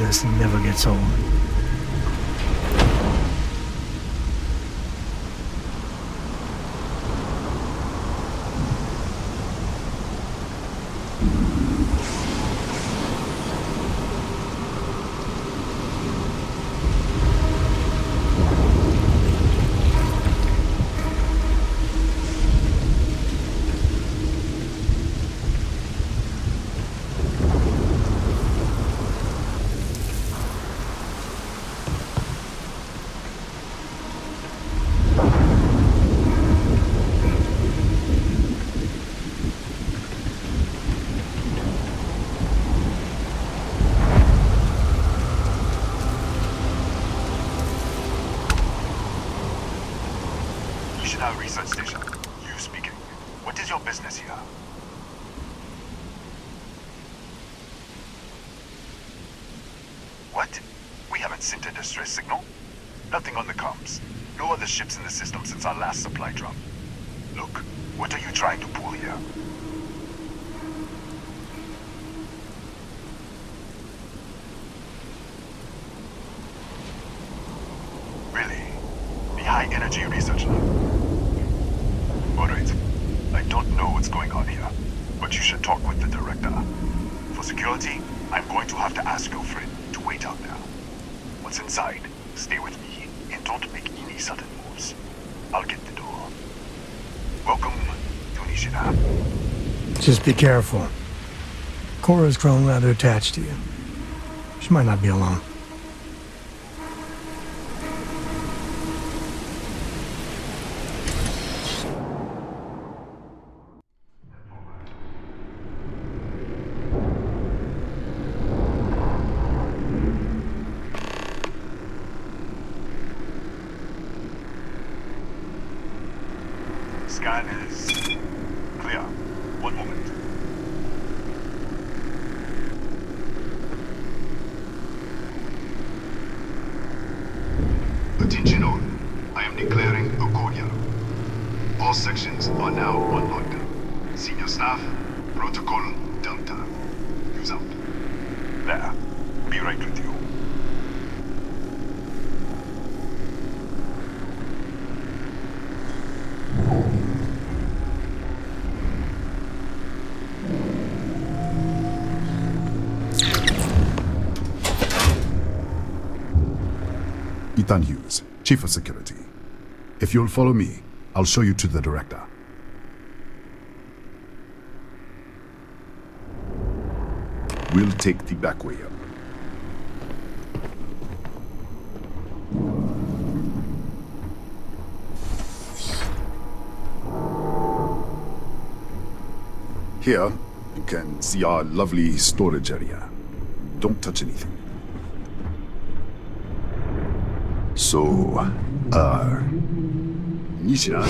this never gets old. Research station. You speaking. What is your business here? What? We haven't sent a distress signal? Nothing on the comms. No other ships in the system since our last supply drop. Look, what are you trying to pull here? Really? The high energy research lab? Alright. I don't know what's going on here, but you should talk with the director. For security, I'm going to have to ask your friend to wait out there. Once inside, stay with me and don't make any sudden moves. I'll get the door. Welcome to Nishida. Just be careful. Cora's grown rather attached to you. She might not be alone. Scan is clear. One moment. Attention all. I am declaring a cordial. All sections are now on lockdown. Senior staff, protocol Delta. Use out. There. Be right with you. Ethan Hughes, Chief of Security. If you'll follow me, I'll show you to the director. We'll take the back way up. Here, you can see our lovely storage area. Don't touch anything. So, Nishida.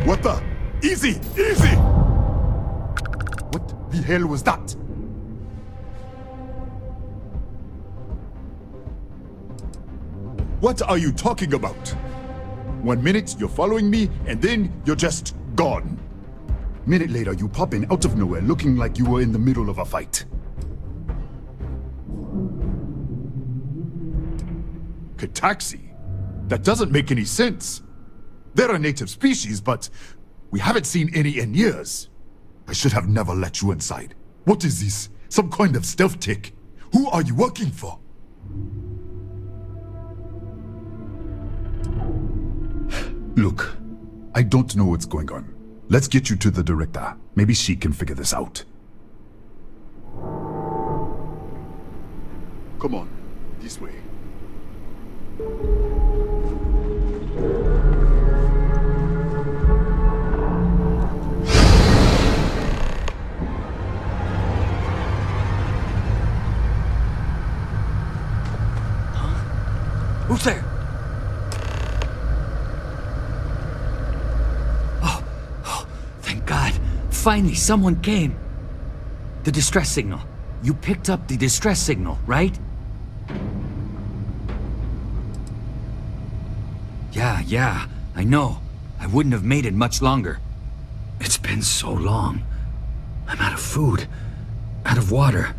What the? Easy! Easy! What the hell was that? What are you talking about? 1 minute you're following me, and then you're just gone. Minute later you pop in out of nowhere looking like you were in the middle of a fight. Kataxi? That doesn't make any sense. They're a native species, but we haven't seen any in years. I should have never let you inside. What is this? Some kind of stealth tick? Who are you working for? Look, I don't know what's going on. Let's get you to the director. Maybe she can figure this out. Come on, this way. Who's there? Oh, thank God. Finally, someone came. The distress signal. You picked up the distress signal, right? Yeah, I know. I wouldn't have made it much longer. It's been so long. I'm out of food, out of water.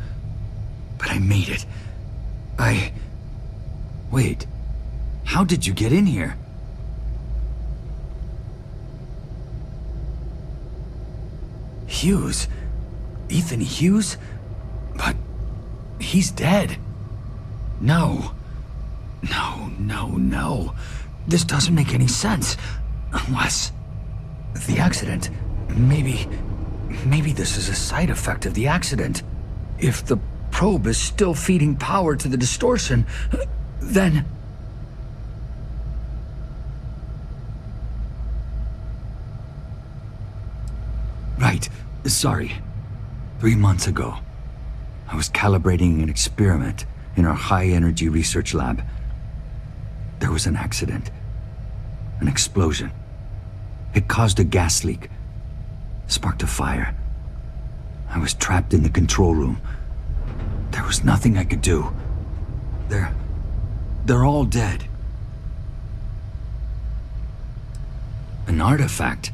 But I made it. Wait. How did you get in here? Hughes? Ethan Hughes? But he's dead. No. This doesn't make any sense. Unless... the accident. Maybe this is a side effect of the accident. If the probe is still feeding power to the distortion, then... Right. Sorry. 3 months ago, I was calibrating an experiment in our high-energy research lab. There was an accident. An explosion. It caused a gas leak. Sparked a fire. I was trapped in the control room. There was nothing I could do. They're all dead. An artifact?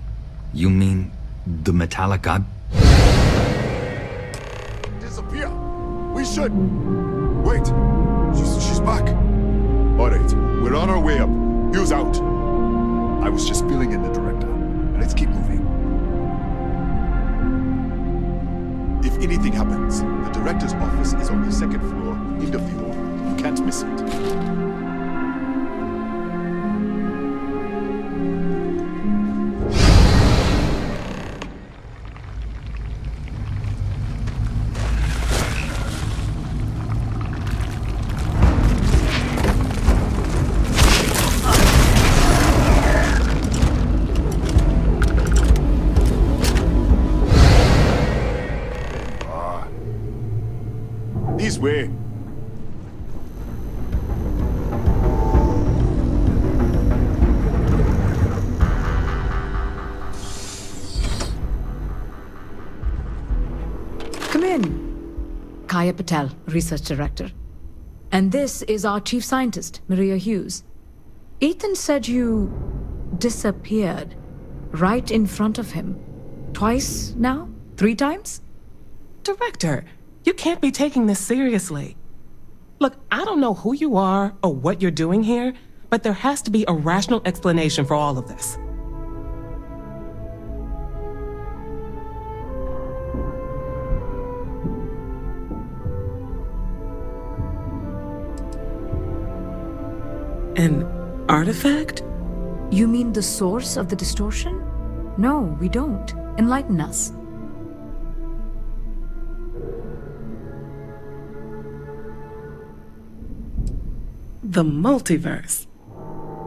You mean the metallic ob... Disappear! We should... Wait! She's back! Alright, we're on our way up. Hughes out. I was just filling in the director. Let's keep moving. If anything happens, the director's office is on the second floor, end of the hall. You can't miss it. This way. Come in. Kaya Patel, Research Director. And this is our Chief Scientist, Maria Hughes. Ethan said you disappeared right in front of him. Twice now? 3 times? Director, you can't be taking this seriously. Look, I don't know who you are or what you're doing here, but there has to be a rational explanation for all of this. An artifact? You mean the source of the distortion? No, we don't. Enlighten us. The multiverse?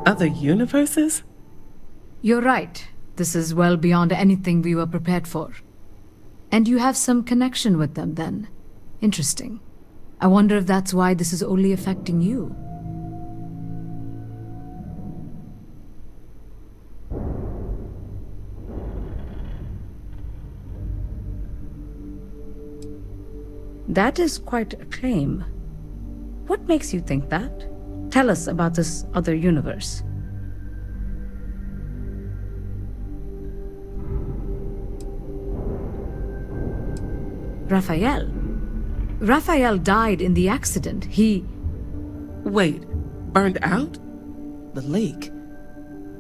Other universes? You're right. This is well beyond anything we were prepared for. And you have some connection with them, then. Interesting. I wonder if that's why this is only affecting you. That is quite a claim. What makes you think that? Tell us about this other universe. Raphael. Raphael died in the accident. He... Wait, burned out? The leak.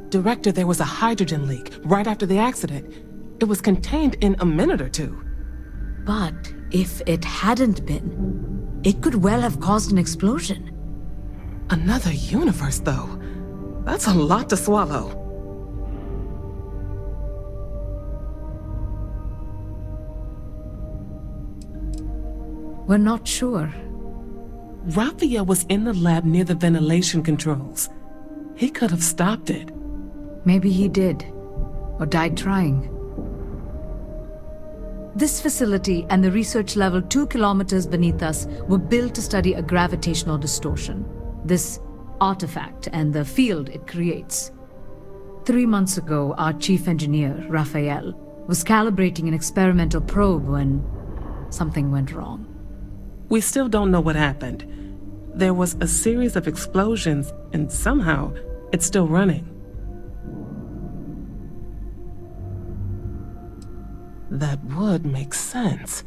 Director, there was a hydrogen leak right after the accident. It was contained in a minute or two. But if it hadn't been, it could well have caused an explosion. Another universe, though. That's a lot to swallow. We're not sure. Raphael was in the lab near the ventilation controls. He could have stopped it. Maybe he did, or died trying. This facility and the research level 2 kilometers beneath us were built to study a gravitational distortion, this artifact and the field it creates. 3 months ago, our chief engineer, Raphael, was calibrating an experimental probe when something went wrong. We still don't know what happened. There was a series of explosions, and somehow it's still running. That would make sense.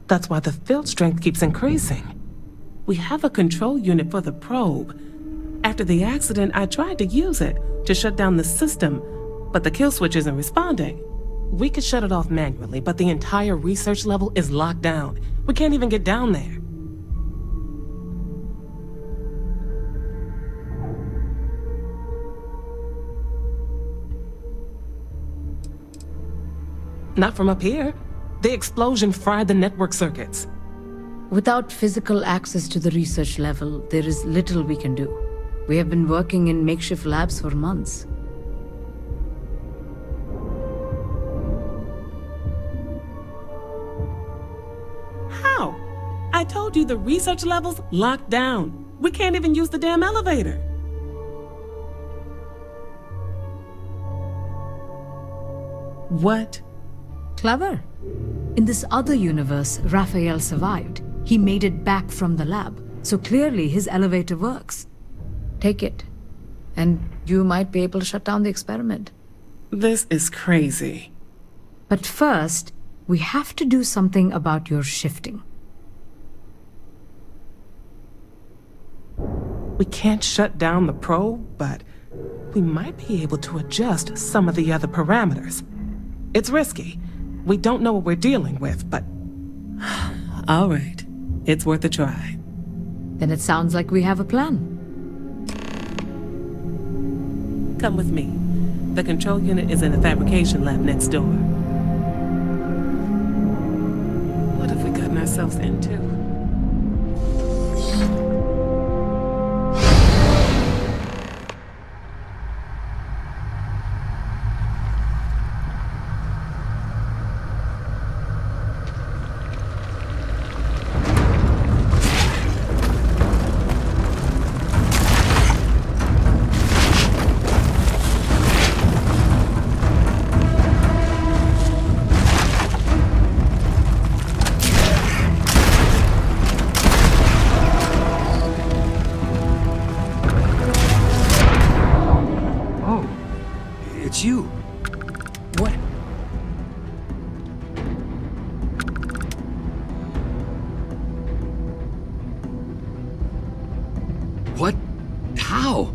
That's why the field strength keeps increasing. We have a control unit for the probe. After the accident, I tried to use it to shut down the system, but the kill switch isn't responding. We could shut it off manually, but the entire research level is locked down. We can't even get down there. Not from up here. The explosion fried the network circuits. Without physical access to the research level, there is little we can do. We have been working in makeshift labs for months. How? I told you the research level's locked down. We can't even use the damn elevator. What? Clever. In this other universe, Raphael survived. He made it back from the lab, so clearly his elevator works. Take it, and you might be able to shut down the experiment. This is crazy. But first, we have to do something about your shifting. We can't shut down the probe, but we might be able to adjust some of the other parameters. It's risky. We don't know what we're dealing with, but... All right. It's worth a try. Then it sounds like we have a plan. Come with me. The control unit is in the fabrication lab next door. What have we gotten ourselves into? You. What? What? How?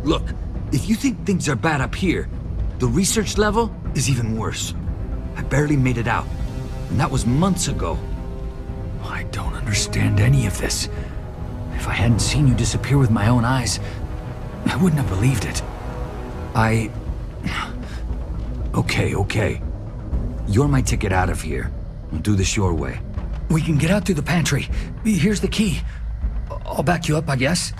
Look, if you think things are bad up here, the research level is even worse. I barely made it out, and that was months ago. I don't understand any of this. If I hadn't seen you disappear with my own eyes, I wouldn't have believed it. Okay. You're my ticket out of here. I'll do this your way. We can get out through the pantry. Here's the key. I'll back you up, I guess.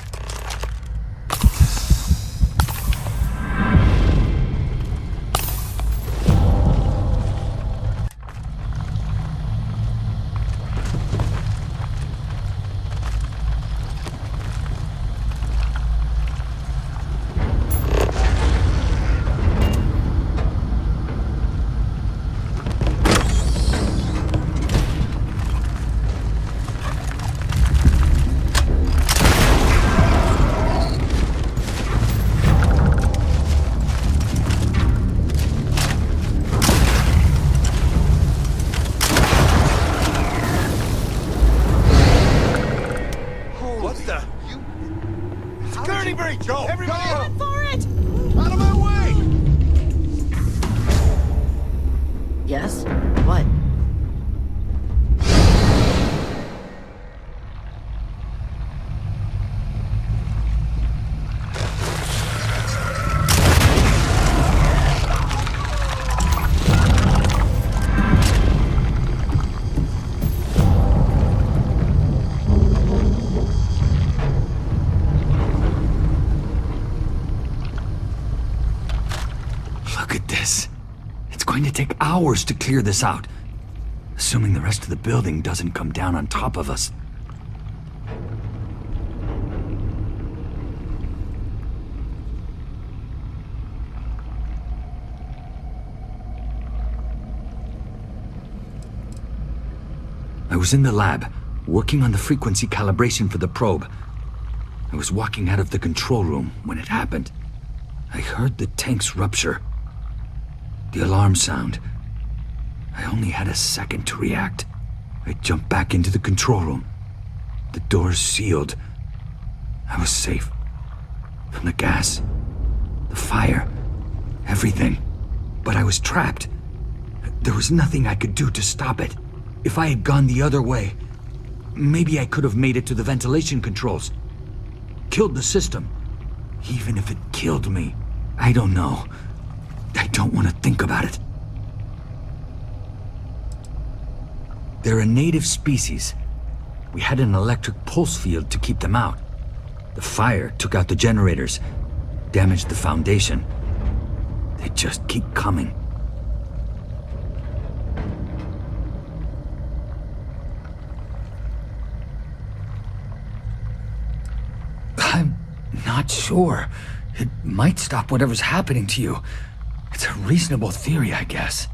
Yes? What? Look at this. It's going to take hours to clear this out. Assuming the rest of the building doesn't come down on top of us. I was in the lab, working on the frequency calibration for the probe. I was walking out of the control room when it happened. I heard the tanks rupture. The alarm sound. I only had a second to react. I jumped back into the control room. The doors sealed. I was safe. From the gas, the fire, everything. But I was trapped. There was nothing I could do to stop it. If I had gone the other way, maybe I could have made it to the ventilation controls. Killed the system. Even if it killed me, I don't know. I don't want to think about it. They're a native species. We had an electric pulse field to keep them out. The fire took out the generators, damaged the foundation. They just keep coming. I'm not sure. It might stop whatever's happening to you. It's a reasonable theory, I guess.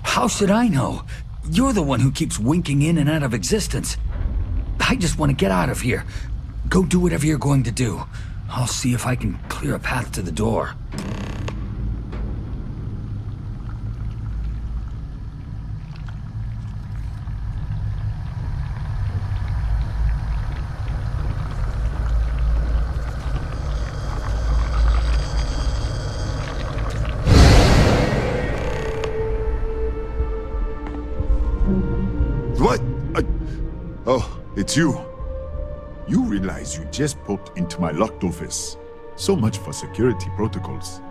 How should I know? You're the one who keeps winking in and out of existence. I just want to get out of here. Go do whatever you're going to do. I'll see if I can clear a path to the door. What? Oh, it's you. You realize you just popped into my locked office. So much for security protocols.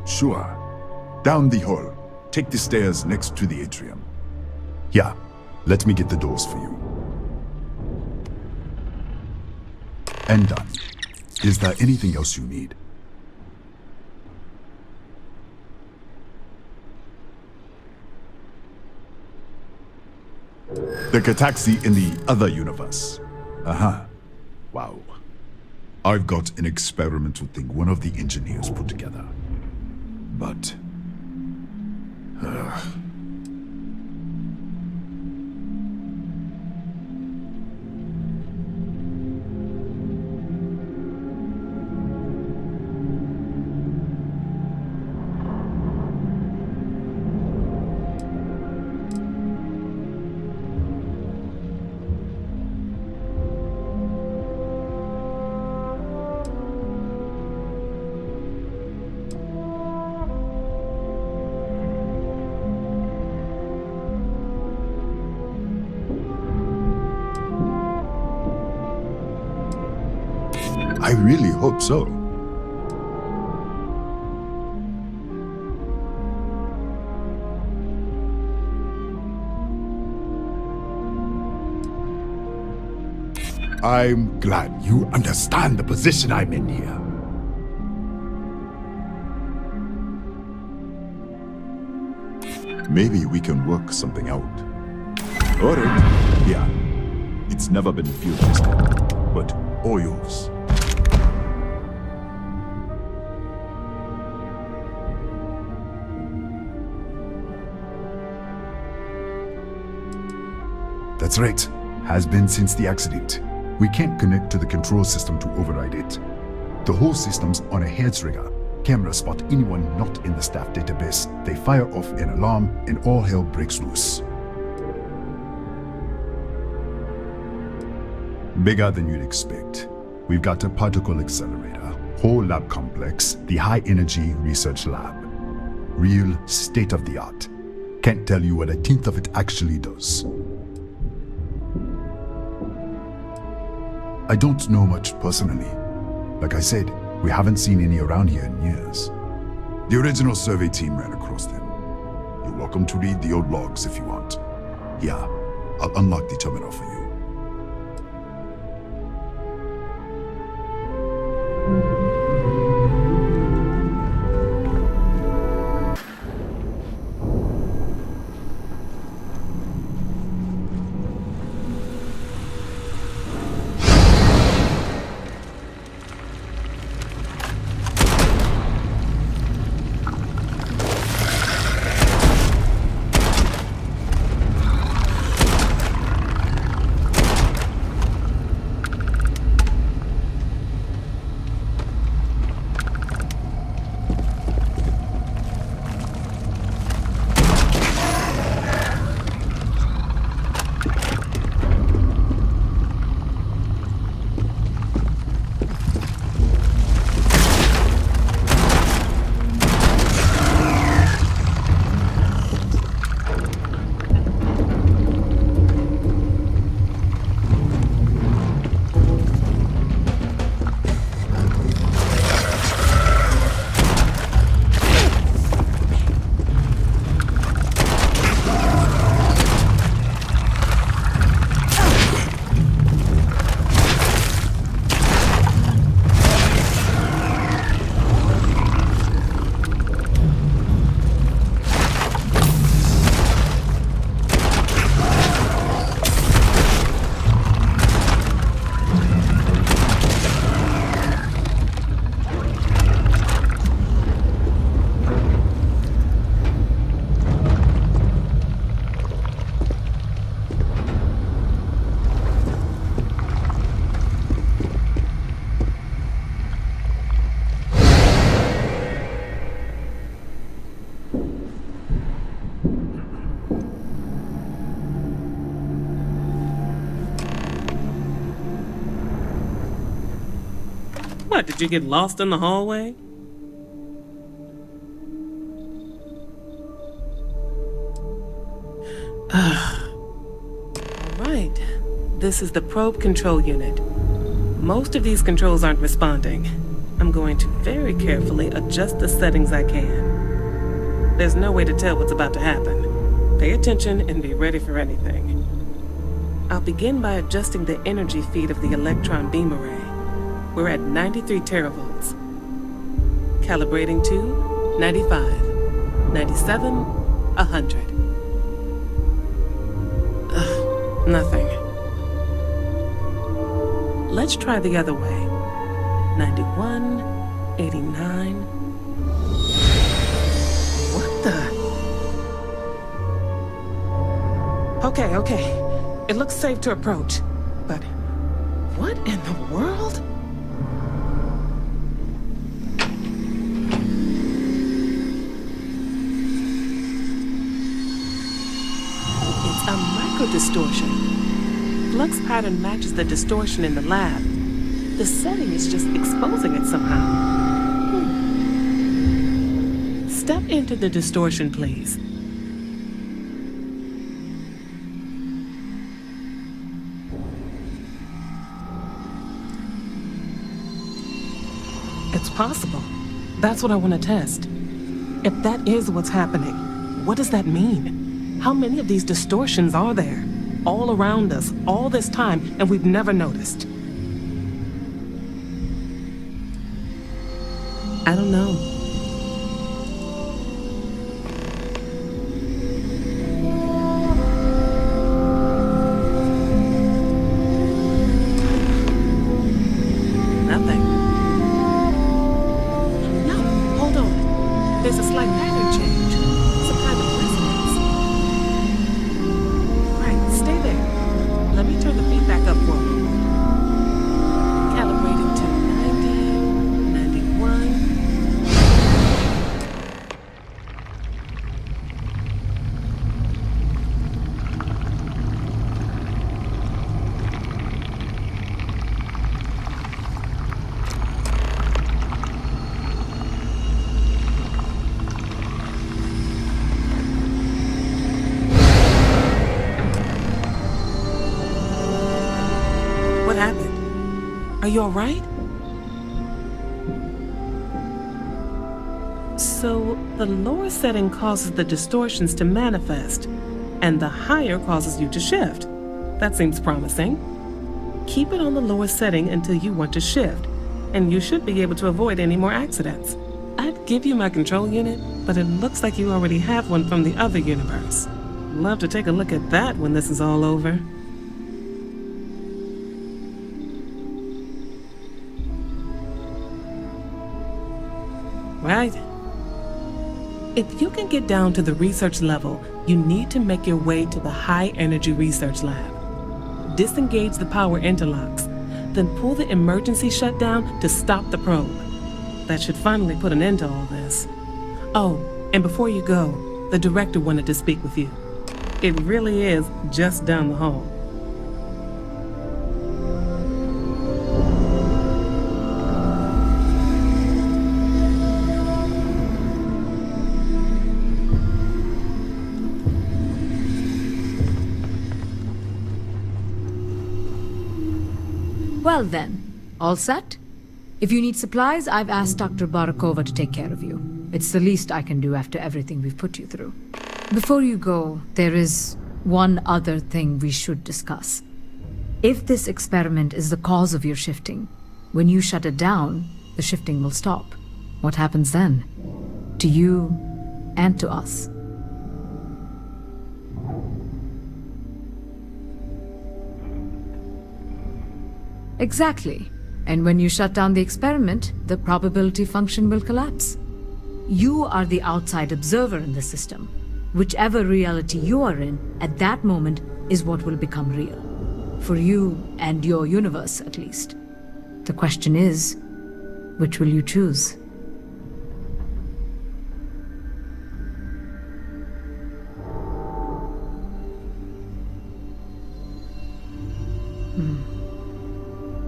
Sure. Down the hall. Take the stairs next to the atrium. Yeah, let me get the doors for you. And done. Is there anything else you need? The Cataxi in the other universe. Uh-huh. Wow. I've got an experimental thing one of the engineers put together. But... I really hope so. I'm glad you understand the position I'm in here. Maybe we can work something out. Alright, yeah. It's never been field tested, but all yours. That's right. Has been since the accident. We can't connect to the control system to override it. The whole system's on a heads rigger. Cameras spot anyone not in the staff database. They fire off an alarm and all hell breaks loose. Bigger than you'd expect. We've got a particle accelerator, whole lab complex, the high energy research lab. Real state of the art. Can't tell you what a tenth of it actually does. I don't know much personally. Like I said, we haven't seen any around here in years. The original survey team ran across them. You're welcome to read the old logs if you want. Yeah, I'll unlock the terminal for you. What, did you get lost in the hallway? Right. This is the probe control unit. Most of these controls aren't responding. I'm going to very carefully adjust the settings I can. There's no way to tell what's about to happen. Pay attention and be ready for anything. I'll begin by adjusting the energy feed of the electron beam array. We're at 93 teravolts. Calibrating to 95, 97, 100. Nothing. Let's try the other way. 91, 89. What the? Okay. It looks safe to approach. But what in the world? It's a microdistortion. Flux pattern matches the distortion in the lab. The setting is just exposing it somehow. Step into the distortion, please. It's possible. That's what I want to test. If that is what's happening, what does that mean? How many of these distortions are there? All around us, all this time, and we've never noticed. I don't know. Nothing. No, hold on. There's a slight pattern change. Some kind of resonance. Right, stay there. Let me turn the feedback up for you. Calibrating to 90, 91. What happened? Are you all right? So, the lower setting causes the distortions to manifest, and the higher causes you to shift. That seems promising. Keep it on the lower setting until you want to shift, and you should be able to avoid any more accidents. I'd give you my control unit, but it looks like you already have one from the other universe. Love to take a look at that when this is all over. Right. If you can get down to the research level, you need to make your way to the high-energy research lab. Disengage the power interlocks, then pull the emergency shutdown to stop the probe. That should finally put an end to all this. Oh, and before you go, the director wanted to speak with you. It really is just down the hall. Well then, all set? If you need supplies, I've asked Dr. Barakova to take care of you. It's the least I can do after everything we've put you through. Before you go, there is one other thing we should discuss. If this experiment is the cause of your shifting, when you shut it down, the shifting will stop. What happens then? To you and to us. Exactly. And when you shut down the experiment, the probability function will collapse. You are the outside observer in the system. Whichever reality you are in, at that moment, is what will become real. For you and your universe, at least. The question is, which will you choose?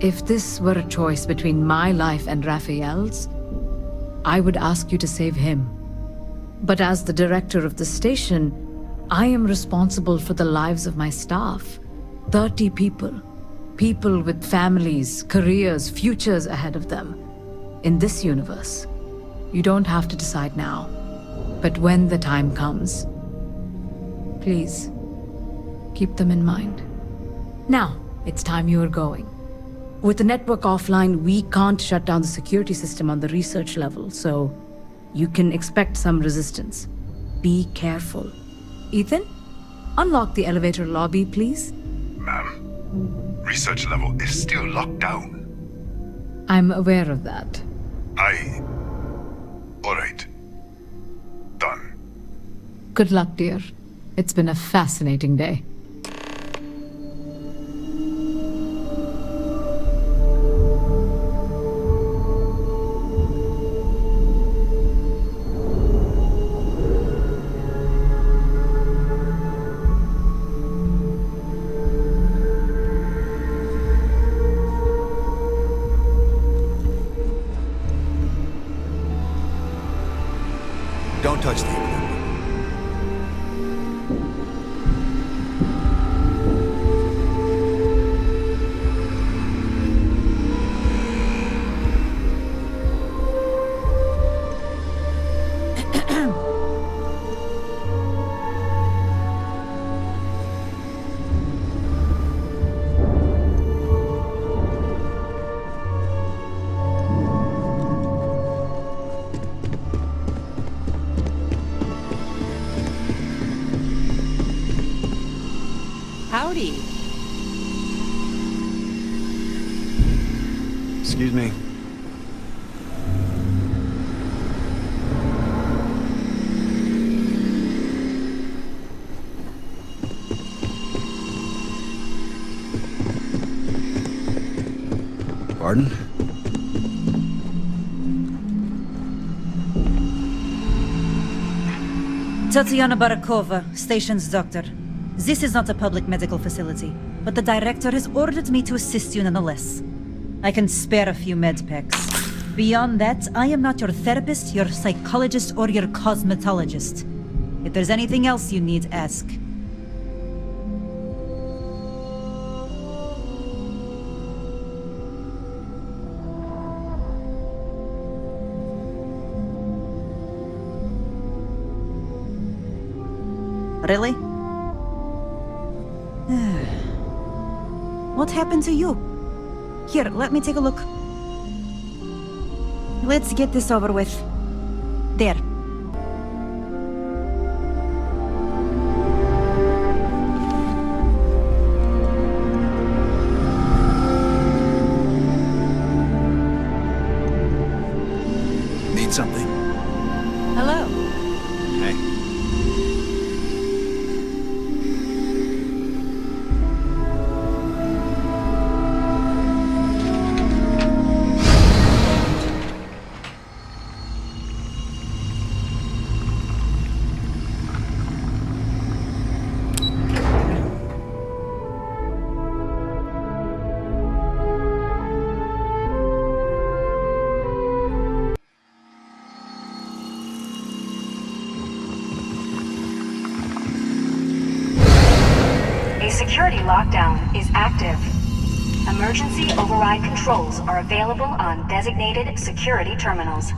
If this were a choice between my life and Raphael's, I would ask you to save him. But as the director of the station, I am responsible for the lives of my staff. 30 people. People with families, careers, futures ahead of them. In this universe. You don't have to decide now. But when the time comes, please, keep them in mind. Now, it's time you are going. With the network offline, we can't shut down the security system on the research level, so you can expect some resistance. Be careful. Ethan, unlock the elevator lobby, please. Ma'am, research level is still locked down. I'm aware of that. Alright. Done. Good luck, dear. It's been a fascinating day. Don't touch the equipment. Howdy. Excuse me. Pardon? Tatiana Barakova, station's doctor. This is not a public medical facility, but the director has ordered me to assist you nonetheless. I can spare a few med packs. Beyond that, I am not your therapist, your psychologist, or your cosmetologist. If there's anything else you need, ask. Really? What happened to you? Here, let me take a look. Let's get this over with. There. Need something? Hello. Hey. Security lockdown is active. Emergency override controls are available on designated security terminals.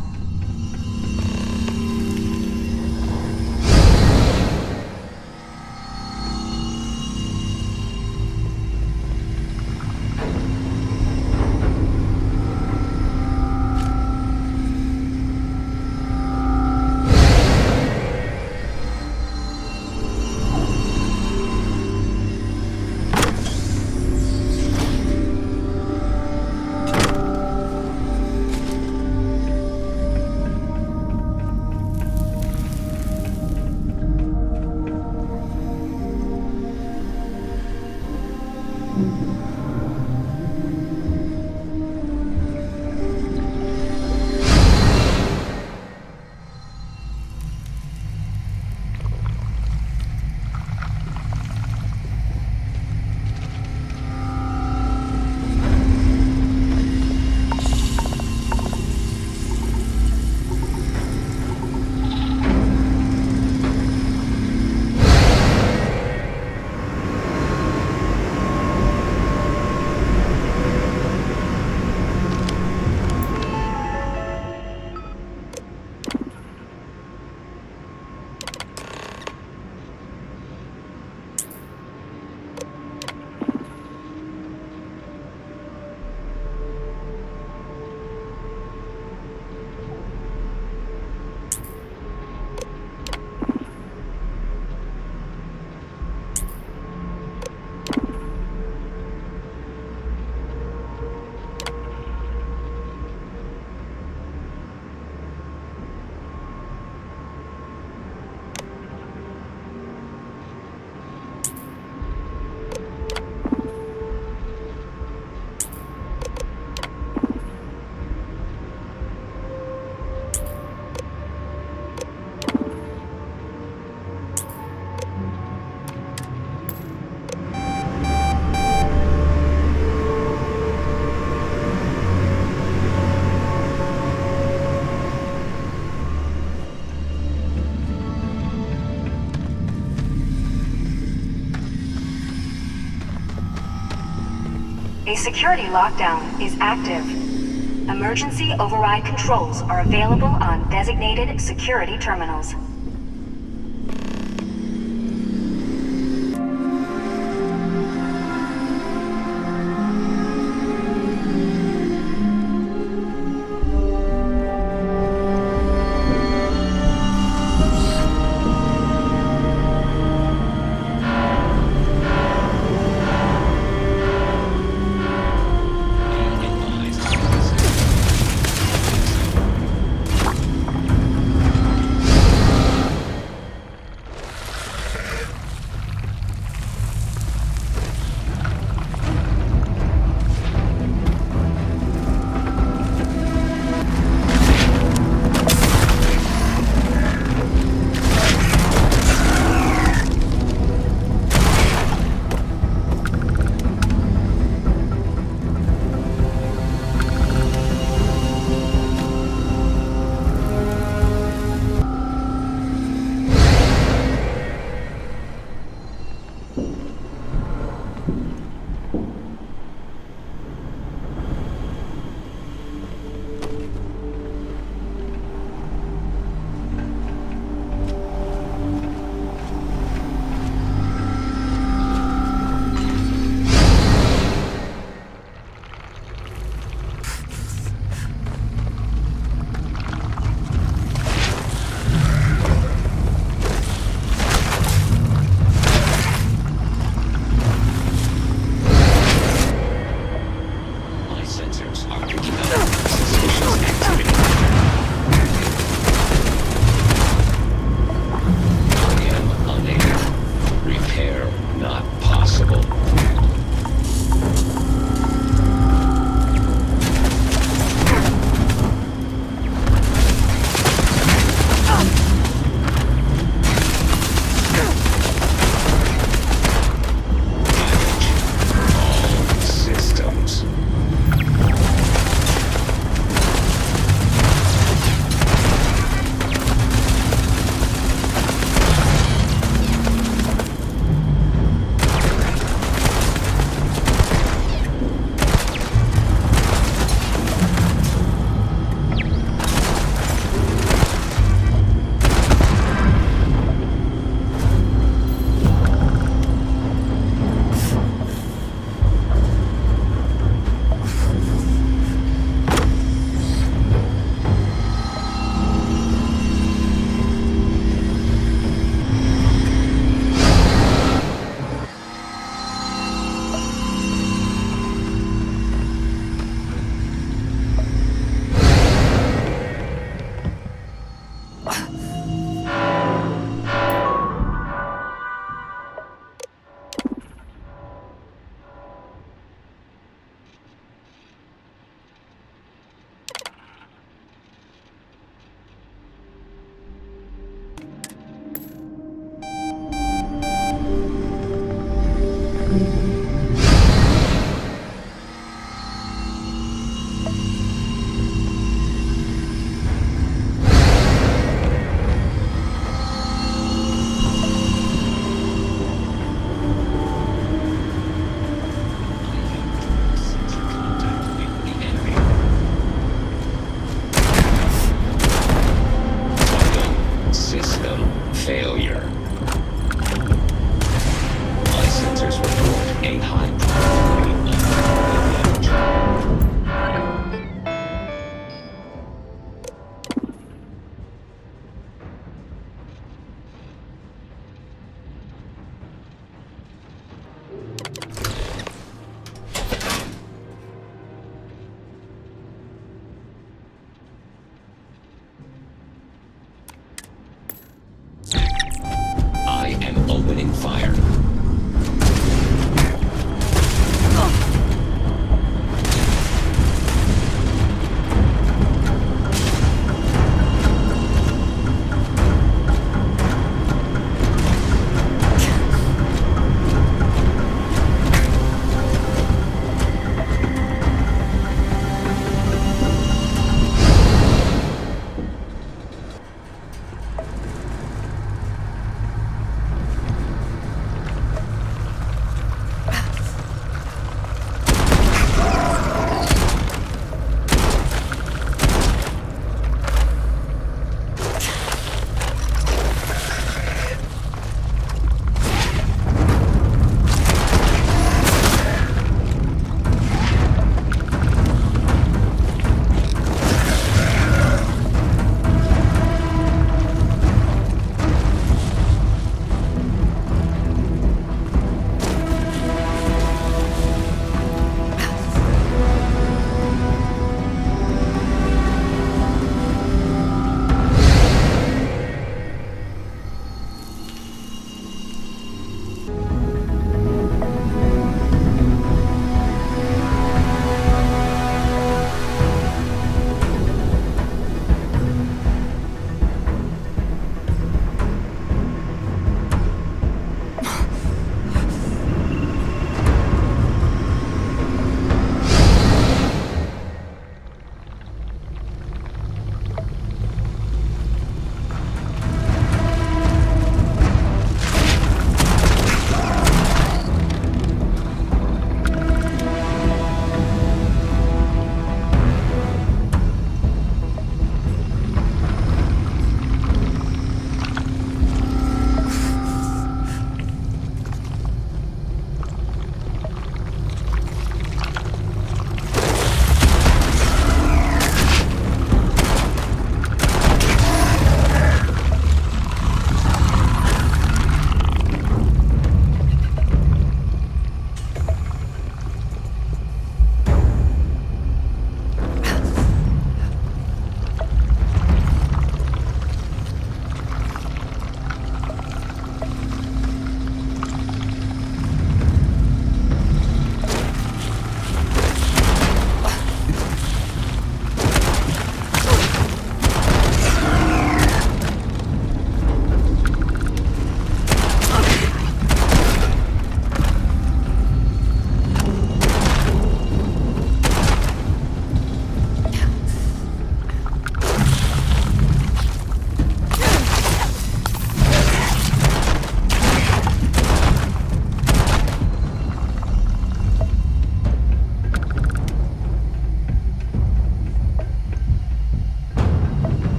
A security lockdown is active. Emergency override controls are available on designated security terminals.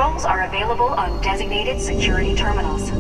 controls are available on designated security terminals.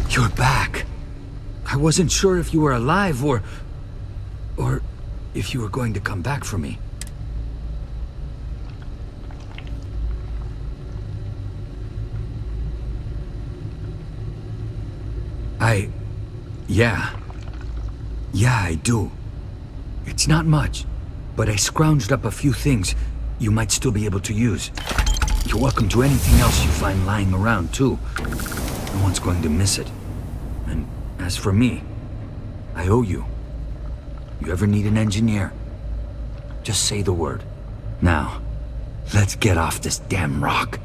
You're back. I wasn't sure if you were alive or if you were going to come back for me. Yeah, I do. It's not much, but I scrounged up a few things you might still be able to use. You're welcome to anything else you find lying around, too. No one's going to miss it. And as for me, I owe you. You ever need an engineer? Just say the word. Now, let's get off this damn rock.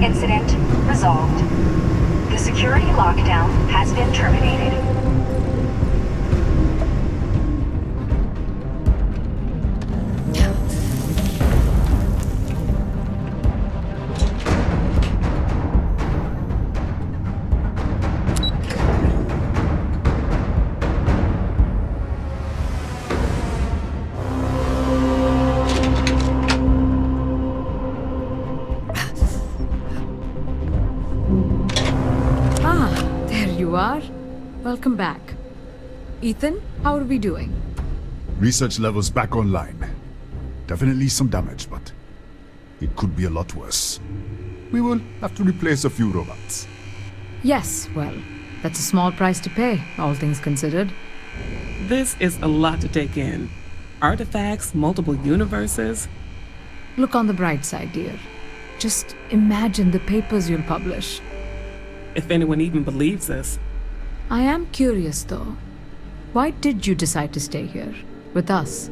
Incident resolved. The security lockdown has been terminated. you are. Welcome back. Ethan, how are we doing? Research levels back online. Definitely some damage, but it could be a lot worse. We will have to replace a few robots. Yes, well, that's a small price to pay, all things considered. This is a lot to take in. Artifacts, multiple universes. Look on the bright side, dear. Just imagine the papers you'll publish. If anyone even believes us. I am curious, though. Why did you decide to stay here, with us?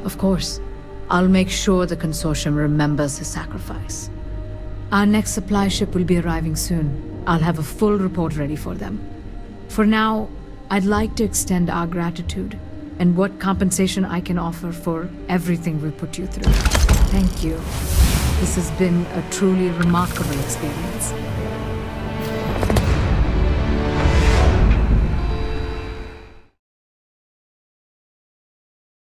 Of course. I'll make sure the consortium remembers his sacrifice. Our next supply ship will be arriving soon. I'll have a full report ready for them. For now, I'd like to extend our gratitude and what compensation I can offer for everything we put you through. Thank you. This has been a truly remarkable experience.